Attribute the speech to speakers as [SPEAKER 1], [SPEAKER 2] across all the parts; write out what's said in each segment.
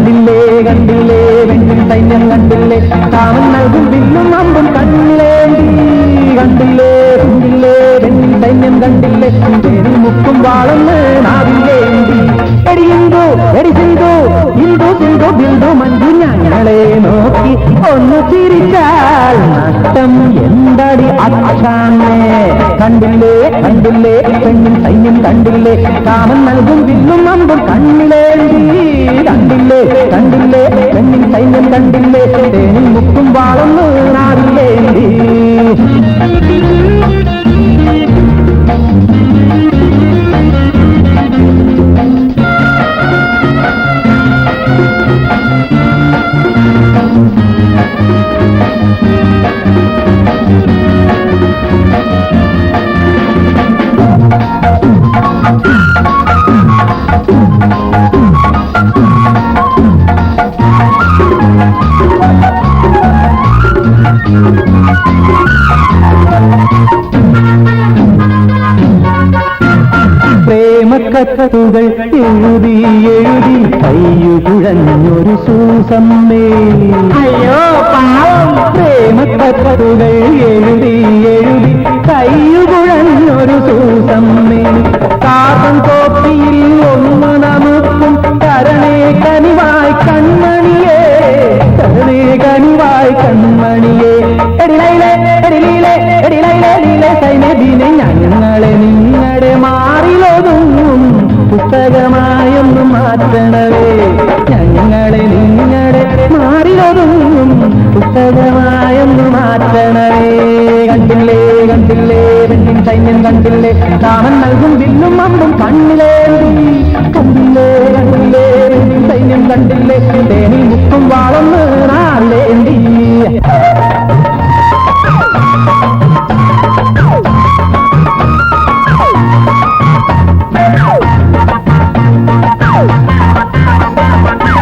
[SPEAKER 1] കണ്ടില്ലേ കണ്ടില്ലേ വെണ്ണും സൈന്യം കണ്ടില്ലേ കാമൻ നൽകും വില്ലും അമ്പും കണ്ണിലേന്തി കണ്ടില്ലേ കണ്ടില്ലേ വെണ്ണും സൈന്യം കണ്ടില്ലേ തേനും മുക്കും വാളന്ന് നാവിലേന്തി എടി ഹിന്ദു എടി സിന്ധു ഹിന്ദു സിന്ധു ബിന്ദു മഞ്ജു ഞങ്ങളെ നോക്കി ഒന്ന് ചിരിച്ചാൽ നഷ്ടം എന്തടി അച്ഛാന്നേ കണ്ടില്ലേ കണ്ടില്ലേ പെണ്ണും സൈന്യം കണ്ടില്ലേ കാമൻ നൽകും വില്ലും അമ്പും കണ്ണിലേന്തി കണ്ടില്ലേ കണ്ടില്ലേ പെണ്ണും സൈന്യം കണ്ടില്ലേ തേനും മുക്കും വാളന്ന് നാവിലേന്തി പ്രേമക്കത്തുകൾ എഴുതി എഴുതി കയ്യു കുഴഞ്ഞൊരു സൂസമ്മേ അയ്യോ പാവം പ്രേമക്കത്തുകൾ എഴുതി എഴുതി കയ്യു കുഴഞ്ഞൊരു സൂസമ്മേ കാർബൺ കോപ്പിയിൽ ഒന്ന് നമുക്കും കരണേ കനിവായി കൺമണിയേ കരണേ കനിവായി കൺമണിയേ എടിലൈലേ എടിലീലേ എടിലൈലേ ലീലേ സൈനദീനെ ഞങ്ങളെ നിങ്ങളുടെ മാറിലൊതുങ്ങും പുസ്തകമായൊന്നു മാറ്റണവേ ഞങ്ങളെ നിങ്ങളുടെ മാറിലൊതുങ്ങും പുസ്തകമായൊന്നു മാറ്റണവേ കണ്ടില്ലേ കണ്ടില്ലേ വെണ്ണും സൈന്യം കണ്ടില്ലേ കാമൻ നൽകും വില്ലും അമ്പും കണ്ണിലേന്തി കണ്ടില്ലേ കണ്ടില്ലേ വെണ്ണും സൈന്യം കണ്ടില്ലേ തേനിൽ മുക്കും വാളൊന്ന് നാളേന്തി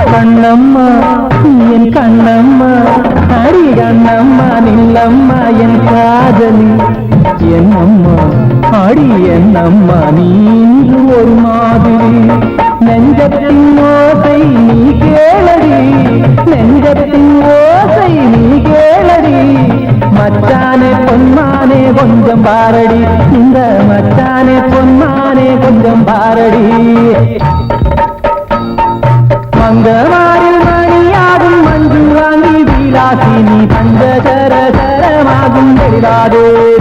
[SPEAKER 1] കണ്ണമ്മ എൻ കണ്ണമ്മ അടി കണ്ണമ്മ നില്ലമ്മ എൻ കാതലി എന്നമ്മ അടി എന്നമ്മ നീന്തു ഒരു മാതിരി നെഞ്ചത്തിൻ ഓസൈ നീ കേളടി നെഞ്ചത്തിൻ ഓസൈ നീ കേളടി മച്ചാനെ പൊന്മാനെ കൊഞ്ചം പാരടി இந்த മച്ചാനെ പൊന്മാനെ കൊഞ്ചം പാരടി മംഗമാരിൽ മണിയാകും മഞ്ജു വാങ്ങി വിലാസിനി പഞ്ചചരചരമാകും ലളിതാദേവി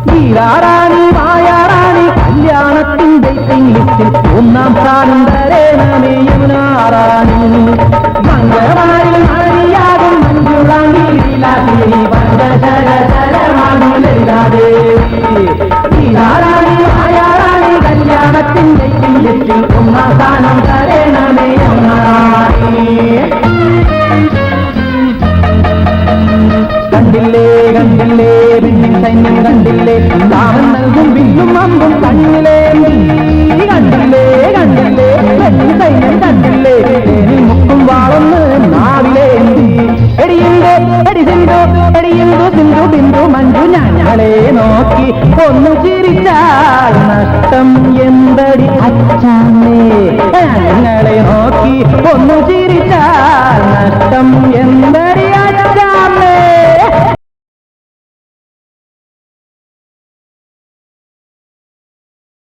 [SPEAKER 1] വീരാറാണി മായാറാണി കല്യാണത്തിൻ വെയിറ്റിംഗ് ലിസ്റ്റിൽ ഒന്നാം സ്ഥാനം തരേണമേ യമുനാറാണി മംഗമാരിൽ മണിയാകും മഞ്ജു വാങ്ങി വിലാസിനി പഞ്ചചരചരമാകും ലളിതാദേവി വീരാറാണി മായാറാണി കല്യാണത്തിൻ വെയിറ്റിംഗ് ലിസ്റ്റിൽ ഒന്നാം സ്ഥാനം തരേണമേ കണ്ടില്ലേ കണ്ടില്ലേ വെണ്ണും സൈന്യം കണ്ടില്ലേ കാമൻ നൽകും വില്ലും അമ്പും കണ്ണിലേന്തി കണ്ടില്ലേ കണ്ടില്ലേ വെണ്ണും സൈന്യം കണ്ടില്ലേ തേനിൽ മുക്കും വാളൊന്ന് നാവിലേന്തി എടിയുണ്ടോ എടി സിന്ധു എടിയുണ്ടോ സിന്ധു ബിന്ദു മഞ്ജു ഞങ്ങളെ നോക്കി ഒന്ന് ചിരിച്ചാൽ